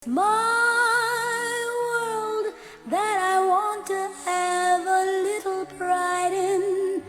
my world that I want to have a little pride in.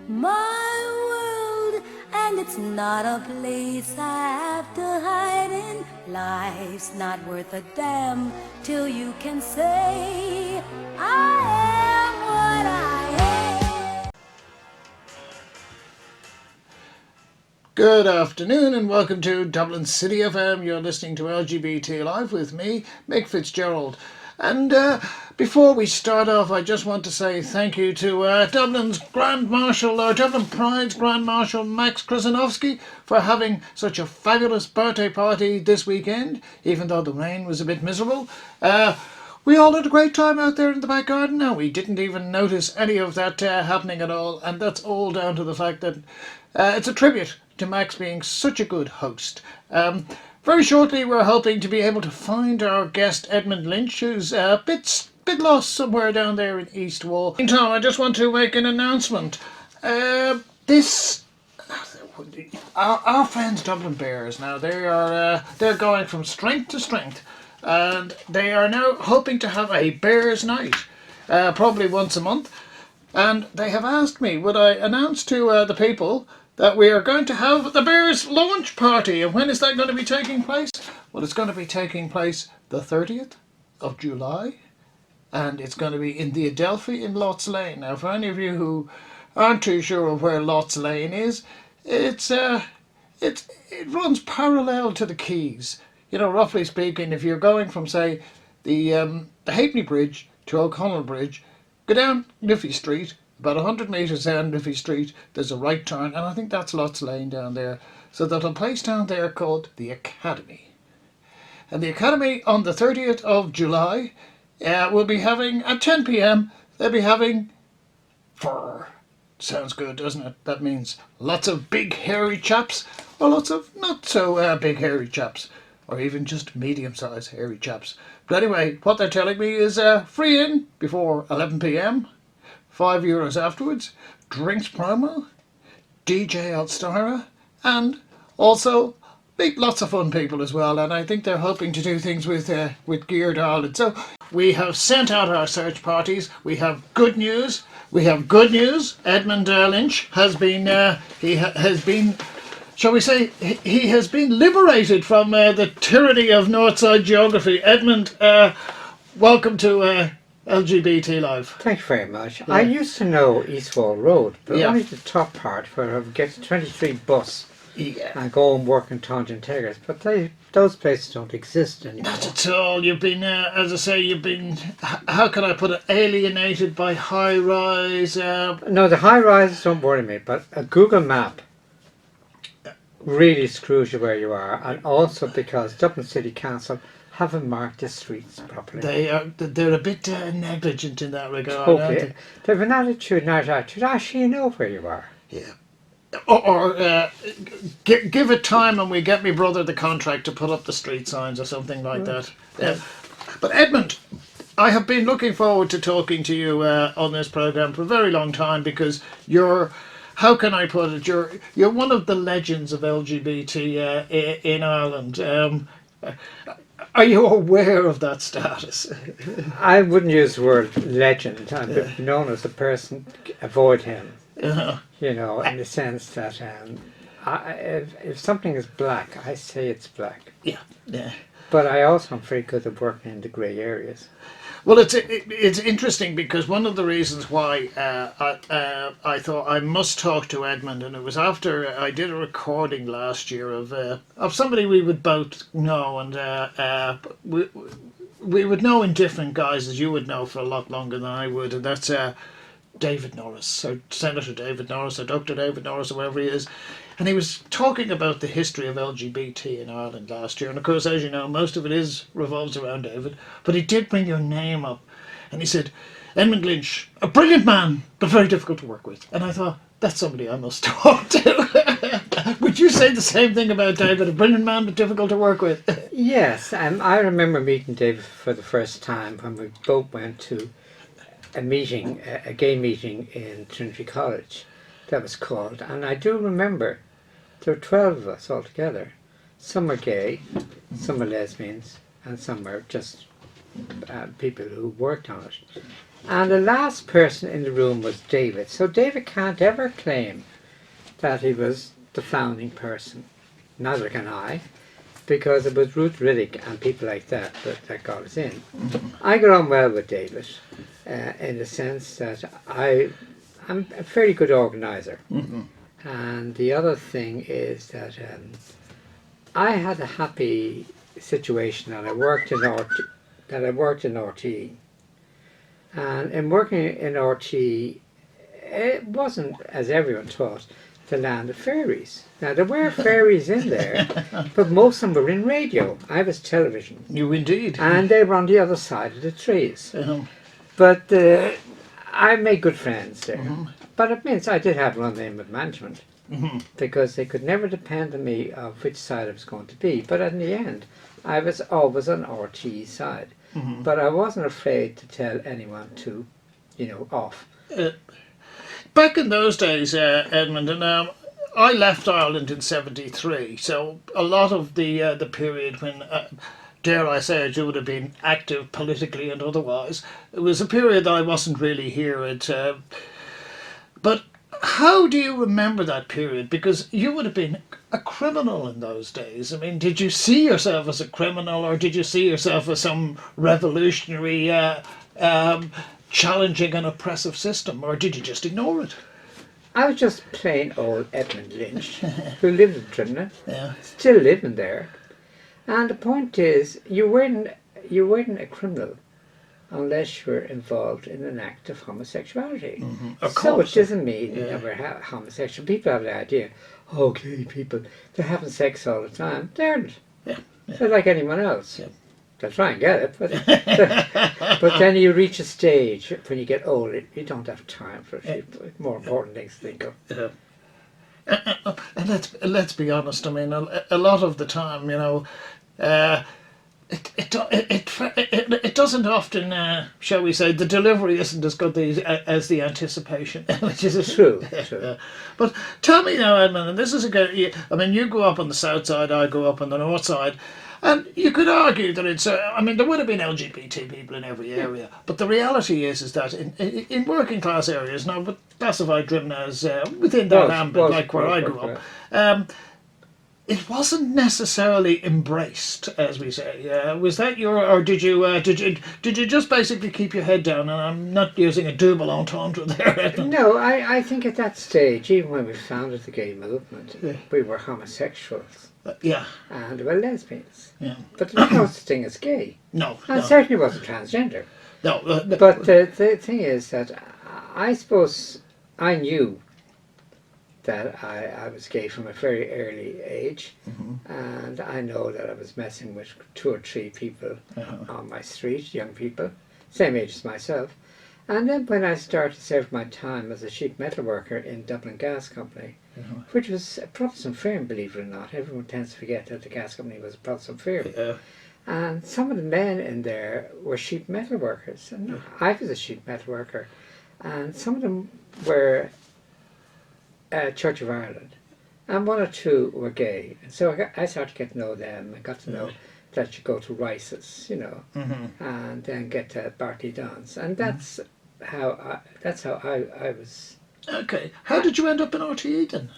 My world, and it's not a place I have to hide in. Life's not worth a damn till you can say I am what I am. Good afternoon and welcome to Dublin City FM. You're listening to LGBTlife with me, Mick Fitzgerald. And before we start off, I just want to say thank you to Dublin's Grand Marshal, Dublin Pride's Grand Marshal Max Krasinowski for having such a fabulous birthday party this weekend, even though the rain was a bit miserable. We all had a great time out there in the back garden. Now, we didn't even notice any of that happening at all, and that's all down to the fact that it's a tribute to Max being such a good host. Very shortly, we're hoping to be able to find our guest Edmund Lynch, who's a bit lost somewhere down there in East Wall. Meantime, I just want to make an announcement. Our friends Dublin Bears now, they're going from strength to strength, and they are now hoping to have a Bears night, probably once a month. And they have asked me, would I announce to the people that we are going to have the Bears launch party. And when is that going to be taking place? Well, it's going to be taking place the 30th of July, and it's going to be in the Adelphi in Lots Lane. Now, for any of you who aren't too sure of where Lots Lane is, it runs parallel to the quays. You know, roughly speaking, if you're going from, say, the Halfpenny Bridge to O'Connell Bridge, go down Liffey Street. About 100 metres down Liffey Street, there's a right turn, and I think that's Lots Lane down there. So there's a place down there called the Academy. And the Academy on the 30th of July will be having, at 10 p.m, they'll be having fur. Sounds good, doesn't it? That means lots of big hairy chaps, or lots of not so big hairy chaps, or even just medium-sized hairy chaps. But anyway, what they're telling me is free in before 11 p.m, €5 afterwards, drinks promo, DJ Alstara, and also lots of fun people as well. And I think they're hoping to do things with Geared Ireland. So we have sent out our search parties. We have good news. Edmund Lynch has been shall we say, he has been liberated from the tyranny of Northside geography. Edmund, welcome to LGBTlife. Thank you very much. Yeah. I used to know East Wall Road, but Yeah. only the top part where I would get the 23 bus Yeah. and go and work in Taunton Tigers. But those places don't exist anymore. Not at all. You've been, as I say, how can I put it, alienated by high rise. No, the high rises don't worry me, but a Google map really screws you where you are, and also because Dublin City Council haven't marked the streets properly. They're a bit negligent in that regard. Okay, they have an attitude, not attitude. Actually, you know where you are. Yeah. Or give it time and we get me brother the contract to put up the street signs or something like that. But Edmund, I have been looking forward to talking to you on this programme for a very long time, because how can I put it, you're one of the legends of LGBT in Ireland. Are you aware of that status? I wouldn't use the word legend. I'm known as a person, avoid him. You know, in the sense that if something is black, I say it's black. Yeah. But I also am very good at working in the grey areas. Well, it's interesting because one of the reasons why I thought I must talk to Edmund, and it was after I did a recording last year of somebody we would both know, and we would know in different guises. You would know for a lot longer than I would, and that's David Norris, so Senator David Norris, or Dr. David Norris, or whoever he is. And he was talking about the history of LGBT in Ireland last year. And of course, as you know, most of it revolves around David. But he did bring your name up. And he said, Edmund Lynch, a brilliant man, but very difficult to work with. And I thought, that's somebody I must talk to. Would you say the same thing about David, a brilliant man, but difficult to work with? Yes, I remember meeting David for the first time when we both went to a meeting, a gay meeting in Trinity College, that was called. And I do remember there were 12 of us altogether. Some were gay, some were lesbians, and some were just people who worked on it. And the last person in the room was David. So David can't ever claim that he was the founding person. Neither can I, because it was Ruth Riddick and people like that that got us in. I got on well with David in the sense that I'm a fairly good organiser. And the other thing is that I had a happy situation that I worked in RT. And in working in RT, it wasn't, as everyone thought, the land of fairies. Now, there were fairies in there, but most of them were in radio. I was television. You indeed. And they were on the other side of the trees. But I made good friends there. But it means I did have one name of management, because they could never depend on me of which side I was going to be. But in the end, I was always on RT side. But I wasn't afraid to tell anyone to, off. Back in those days, Edmund, and I left Ireland in '73, so a lot of the period when, dare I say it, you would have been active politically and otherwise, it was a period that I wasn't really here. But how do you remember that period? Because you would have been a criminal in those days. I mean, did you see yourself as a criminal, or did you see yourself as some revolutionary challenging an oppressive system, or did you just ignore it? I was just plain old Edmund Lynch, who lived in Drimnagh, Yeah. still living there. And the point is, you weren't a criminal unless you were involved in an act of homosexuality. Of So it course. doesn't mean you never have homosexual. People have the idea, gay people, they're having sex all the time. They aren't. Yeah. They're like anyone else. Yeah. They'll try and get it, but then you reach a stage when you get old, you don't have time for more important things to think of. And let's be honest. I mean, a lot of the time, it doesn't often, shall we say, the delivery isn't as good as the anticipation, which is True. But tell me now, Edmund, and this is you grew up on the south side, I grew up on the north side, and you could argue that there would have been LGBT people in every area, but the reality is that in working class areas, now, but classify Drimnagh as within that ambit, like where I grew up, it wasn't necessarily embraced, as we say. Was that or did you just basically keep your head down? And I'm not using a double entendre there, Edmund. No, I think at that stage, even when we founded the gay movement, we were homosexuals. Yeah. And we were lesbians. Yeah. But there was no such thing as gay. No. And certainly wasn't transgender. No. But the thing is that I suppose I knew that I was gay from a very early age, and I know that I was messing with 2 or 3 people on my street, young people, same age as myself. And then when I started to serve my time as a sheet metal worker in Dublin Gas Company, which was a Protestant firm, believe it or not. Everyone tends to forget that the gas company was a Protestant firm. Yeah. And some of the men in there were sheet metal workers, and I was a sheet metal worker, and some of them were Church of Ireland, and 1 or 2 were gay. And so I started to get to know them. I got to know that you go to Rice's, and then get to Bartley Dons, and that's how I was. Okay. How did you end up in RTE then?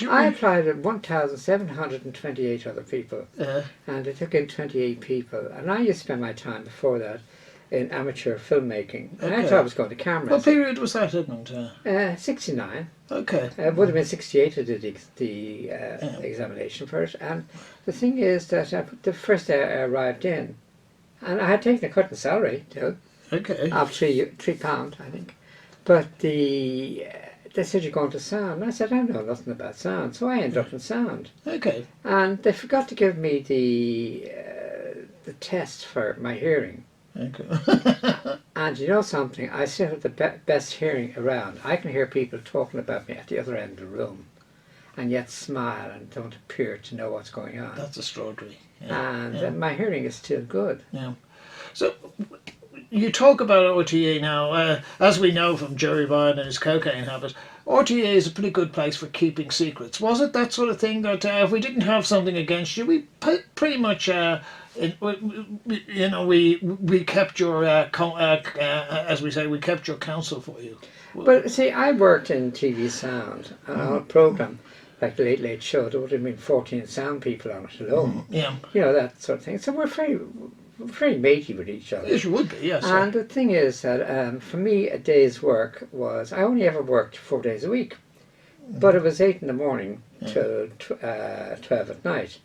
I applied at 1,728 other people, and they took in 28 people. And I used to spend my time before that in amateur filmmaking. And I thought I was going to camera. What period was that, Edmund? 69. Okay. It would have been 68 I did the examination for it. And the thing is that the first day I arrived in, and I had taken a cut in salary too. Okay. Of £3, I think. But they said, you're going to sound. And I said, I know nothing about sound. So I ended up in sound. Okay. And they forgot to give me the test for my hearing. Okay. And you know something? I still have the best hearing around. I can hear people talking about me at the other end of the room, and yet smile and don't appear to know what's going on. That's extraordinary. Yeah. And my hearing is still good. Yeah. So, you talk about RTA now, as we know from Jerry Ryan and his cocaine habit. RTA is a pretty good place for keeping secrets. Was it that sort of thing that if we didn't have something against you, we pretty much, we kept your, as we say, we kept your counsel for you. Well, see, I worked in TV sound and on a program like the Late Late Show. There would have been 14 sound people on it alone. Yeah. You know, that sort of thing. So we're very matey with each other. Yes, you would be, yes. And the thing is that for me, a day's work was, I only ever worked 4 days a week. But it was 8 in the morning till 12 at night.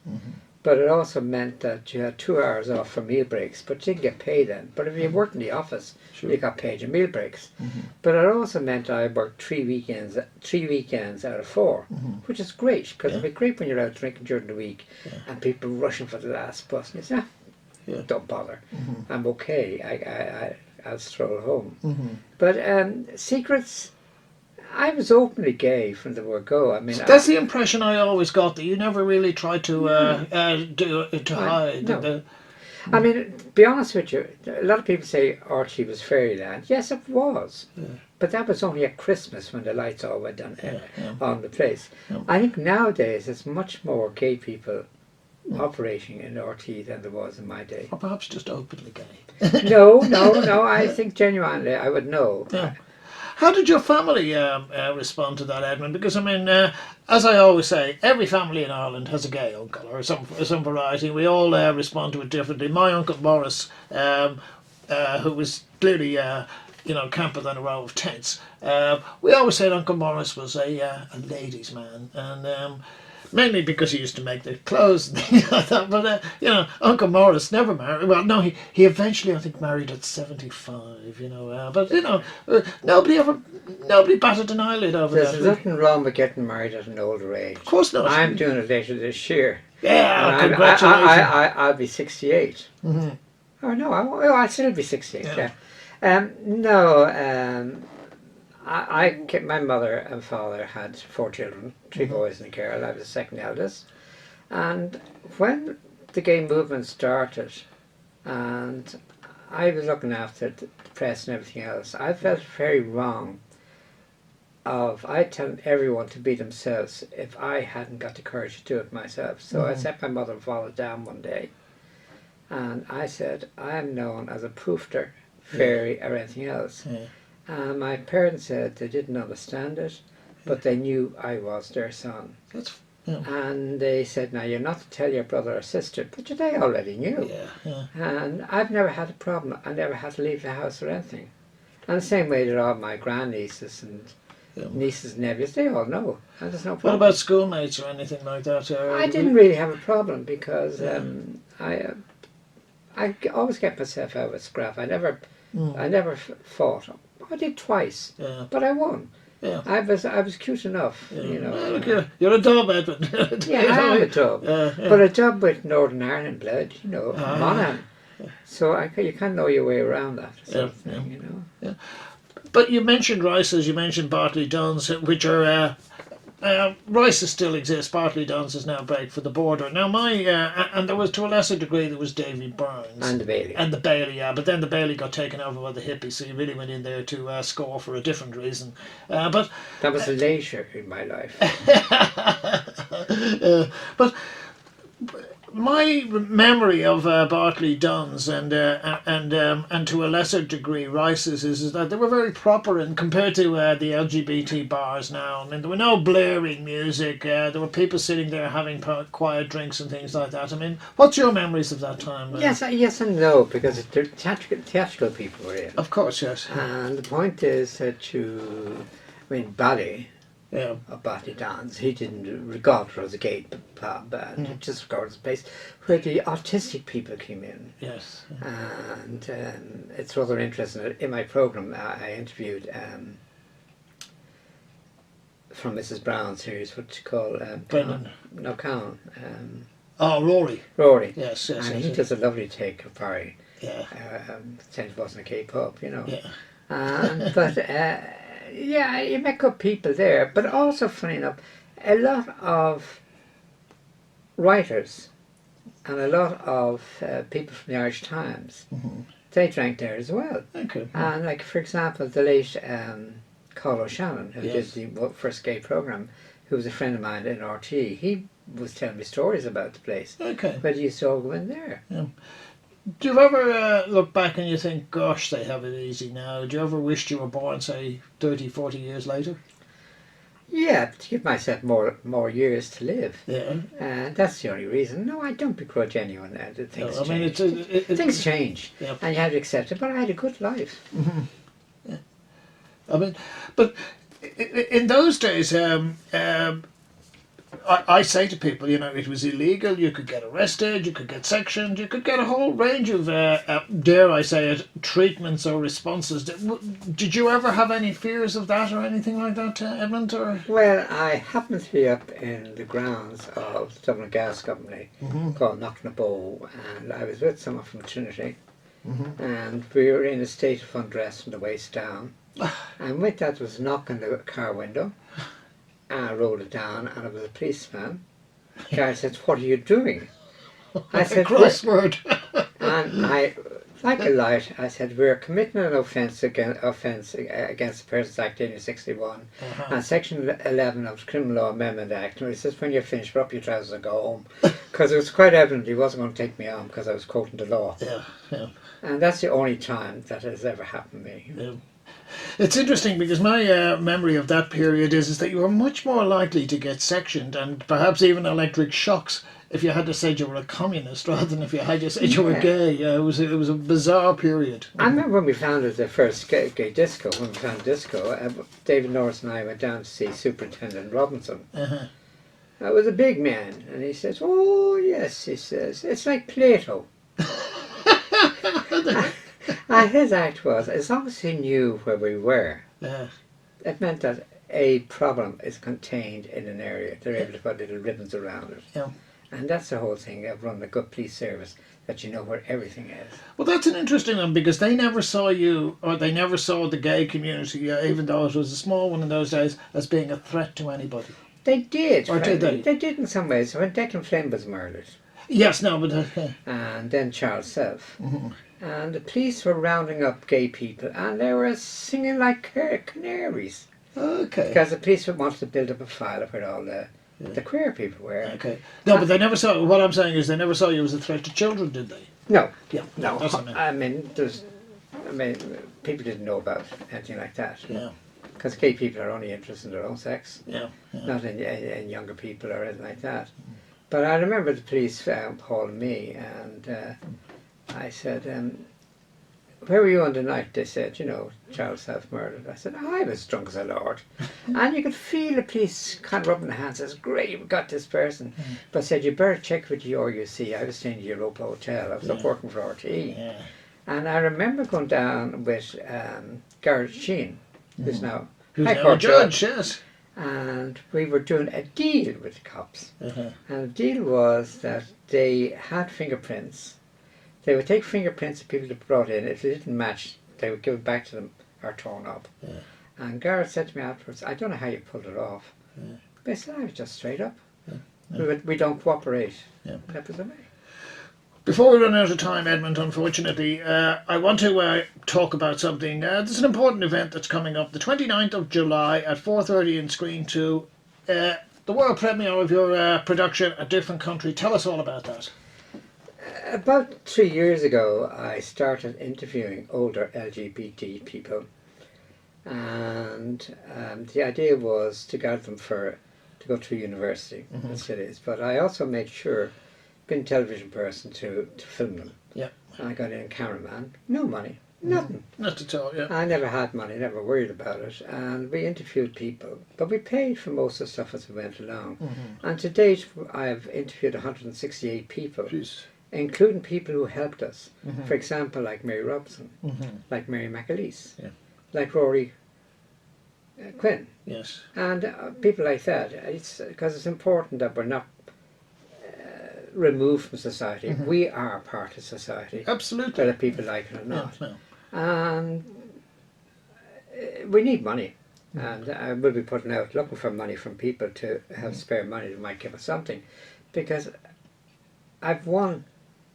But it also meant that you had 2 hours off for meal breaks, but you didn't get paid then. But if you worked in the office, you got paid your meal breaks. But it also meant I worked 3 weekends out of 4, which is great, because it'd be great when you're out drinking during the week and people rushing for the last bus. And you say, don't bother, I'm okay, I'll stroll home. But secrets, I was openly gay from the word go. I mean, that's the impression I always got, that you never really tried to hide. No. I mean, to be honest with you, a lot of people say Archie was Fairyland. Yes, it was. But that was only at Christmas when the lights all went on the place. I think nowadays there's much more gay people operating in RT than there was in my day. Or perhaps just openly gay. No, I think genuinely I would know. Yeah. How did your family respond to that, Edmund? Because, I mean, as I always say, every family in Ireland has a gay uncle or some variety. We all respond to it differently. My Uncle Morris, who was clearly, camper than a row of tents, we always said Uncle Morris was a ladies' man. And mainly because he used to make the clothes and things like that. But, Uncle Morris never married. Well, no, he eventually, I think, married at 75, but, nobody batted an eyelid over that. There's nothing wrong with getting married at an older age. Of course not. I'm doing it later this year. Yeah, congratulations. I'll be 68. Oh, no, I'll still be 68, my mother and father had 4 children, 3 boys and a girl. I was the second eldest. And when the gay movement started, and I was looking after the press and everything else, I felt very wrong I telling everyone to be themselves if I hadn't got the courage to do it myself. So I sat my mother and father down one day, and I said, I am known as a poofter, fairy, or anything else. And my parents said they didn't understand it, but they knew I was their son. And they said, now you're not to tell your brother or sister, but they already knew. And I've never had a problem. I never had to leave the house or anything. And the same way that all my grandnieces and nieces and nephews, they all know. And there's no problem. What about schoolmates or anything like that? I didn't really have a problem because I always get myself out with scrap. I never fought. I did twice, but I won. I was cute enough, You're a dub, Edmund. I am a dub, but a dub with Northern Ireland blood, Monaghan. So you can't know your way around that sort of thing, But you mentioned Rice's, you mentioned Bartley Duns, which are Rice's still exists. Bartley Duns is now break for the border. Now and there was, to a lesser degree, there was Davy Burns and the Bailey. But then the Bailey got taken over by the hippies, so you really went in there to score for a different reason. But that was later in my life. But my memory of Bartley Duns and to a lesser degree Rice's is that they were very proper, and compared to the LGBT bars now, I mean, there were no blaring music. There were people sitting there having quiet drinks and things like that. I mean, what's your memories of that time? Yes and no, because the theatrical people were in. Of course, yes. And the point is that Bally. Of Bartley Duns, he didn't regard it as a gay pub, and he just regarded it as a place where the autistic people came in. Yes. And it's rather interesting. In my programme, I interviewed from Mrs. Brown's series, what you call Brendan. Cowan. Rory. Rory. Yes. And he does a lovely take of Barry. Saying it wasn't a gay pub, But. You met good people there, but also, funny enough, a lot of writers and a lot of people from the Irish Times they drank there as well. Okay. And like, for example, the late Carl O'Shannon, who Yes. did the first gay programme, who was a friend of mine in RT, he was telling me stories about the place. Okay. But you used to all go in there. Do you ever look back and you think, gosh, they have it easy now? Do you ever wish you were born, say, 30, 40 years later? Yeah, to give myself more years to live. Yeah. And that's the only reason. No, I don't begrudge anyone that things I mean, change. Things change. Yeah. And you have to accept it, but I had a good life. Yeah. I mean, but in those days, I say to people, you know, it was illegal. You could get arrested, you could get sectioned, you could get a whole range of, dare I say it, treatments or responses. Did you ever have any fears of that or anything like that, Edmund? Or? Well, I happened to be up in the grounds of the Dublin Gas Company called Knocknabow, and I was with someone from Trinity, and we were in a state of undress from the waist down, and with that was knocking the car window. And I rolled it down, and it was a policeman. The guy said, "What are you doing?" I said, crossword. and I, like a light, I said, "We're committing an offence against the Persons Act 1861 and Section 11 of the Criminal Law Amendment Act." And he says, "When you're finished, put up your trousers and go home," because it was quite evident he wasn't going to take me on because I was quoting the law. Yeah, yeah. And that's the only time that has ever happened to me. Yeah. It's interesting because my memory of that period is that you were much more likely to get sectioned and perhaps even electric shocks if you had to say you were a communist rather than if you had to say you were gay. Yeah, it was a bizarre period. I remember when we founded the first gay disco, when we founded disco, David Norris and I went down to see Superintendent Robinson. I was a big man, and he says, "Oh yes," he says, "it's like Plato." And his act was, as long as he knew where we were, it meant that a problem is contained in an area. They're able to put little ribbons around it. Yeah. And that's the whole thing of running a good police service, that you know where everything is. Well, that's an interesting one because they never saw you, or they never saw the gay community, even though it was a small one in those days, as being a threat to anybody. They did. Or did they? They did in some ways. When Declan Flynn was murdered, Yes, no, but... and then Charles Self. And the police were rounding up gay people, and they were singing like canaries. Okay. Because the police wanted to build up a file of where all the queer people were. Okay. No, but they never saw... What I'm saying is they never saw you as a threat to children, did they? No. Yeah. No. That's what I mean, people didn't know about anything like that. Yeah. Because gay people are only interested in their own sex. Yeah. Not in younger people or anything like that. But I remember the police calling me, and I said, "Where were you on the night?" They said, "You know, Charles Self murdered." I said, "I was drunk as a lord." And you could feel the police kind of rubbing their hands. Says, "Great, we got this person." But said, "You better check with the RUC." I was staying at the Europa Hotel. I was up working for RT. Yeah. And I remember going down with Garrett Sheen, who's now Who's High now a Court judge, yes. And we were doing a deal with the cops. Uh-huh. And the deal was that they had fingerprints. They would take fingerprints of people that brought in. If they didn't match, they would give it back to them or torn up. Yeah. And Garrett said to me afterwards, "I don't know how you pulled it off." Yeah. But I said, "I was just straight up. Yeah. We don't cooperate." Yeah. That was the way. Before we run out of time, Edmund, unfortunately, I want to talk about something. There's an important event that's coming up, the 29th of July at 4:30 in Screen 2. The world premiere of your production, A Different Country. Tell us all about that. About 3 years ago, I started interviewing older LGBT people. And the idea was to gather them to go to university in cities. But I also made sure, being a television person, to film them. Yeah. And I got in a cameraman, no money, nothing. Not at all, yeah. I never had money, never worried about it. And we interviewed people, but we paid for most of the stuff as we went along. And to date, I've interviewed 168 people. Jeez. Including people who helped us. For example, like Mary Robson, like Mary MacLiamóir, like Rory Quinn. Yes. And people like that. It's because it's important that we're not removed from society. We are part of society. Absolutely. Whether people like it or not. Yeah, no. And we need money. And I will be putting out, looking for money from people to have spare money that might give us something. Because I've one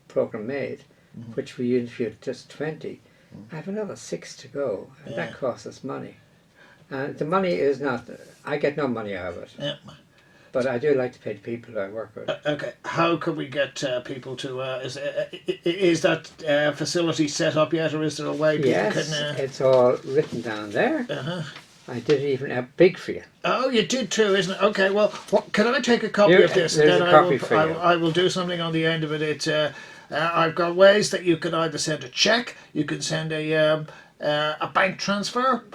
programme made, which we interviewed just 20. I have another 6 to go, and that costs us money. And the money is not, I get no money out of it. Yeah. But I do like to pay the people I work with. Okay, how could we get people to? Is that facility set up yet, or is there a way people Yes, can? it's all written down there. I did even a big for you. Oh, you did too, isn't it? Okay, well, can I take a copy of this, and there's then a copy for you. I will do something on the end of it. It's I've got ways that you can either send a check, you can send a bank transfer.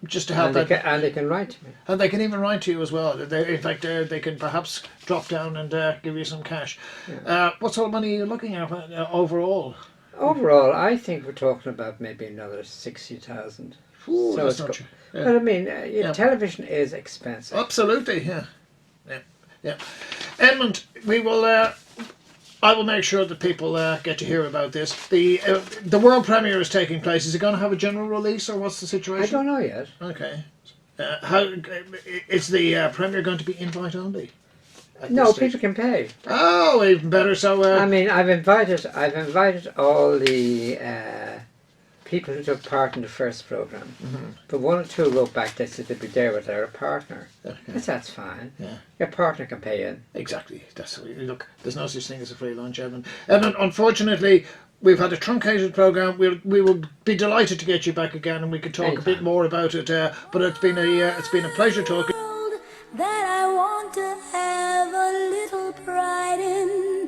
Just to help and they can write to me. And they can even write to you as well. In fact, they can perhaps drop down and give you some cash. Yeah. What sort of money are you looking at overall? Overall, I think we're talking about maybe another 60,000. So that's not true. Yeah. But I mean, television is expensive. Absolutely, yeah. Edmund, we will. I will make sure that people get to hear about this. The world premiere is taking place. Is it going to have a general release, or what's the situation? I don't know yet. Okay. How is the premiere going to be invite only? No, people can pay. Oh, even better. So I mean, I've invited all the people who took part in the first program. But one or two wrote back. They said they'd be there without a partner. Okay. That's fine. Yeah. Your partner can pay in. Exactly. Look. There's no such thing as a free lunch, Edmund. Edmund, unfortunately, we've had a truncated program. We will be delighted to get you back again, and we can talk a bit more about it. But it's been a pleasure talking. That I want to have a little pride in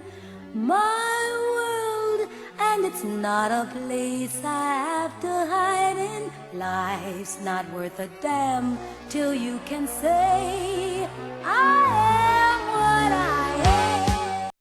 my world, and it's not a place I have to hide in. Life's not worth a damn till you can say I am.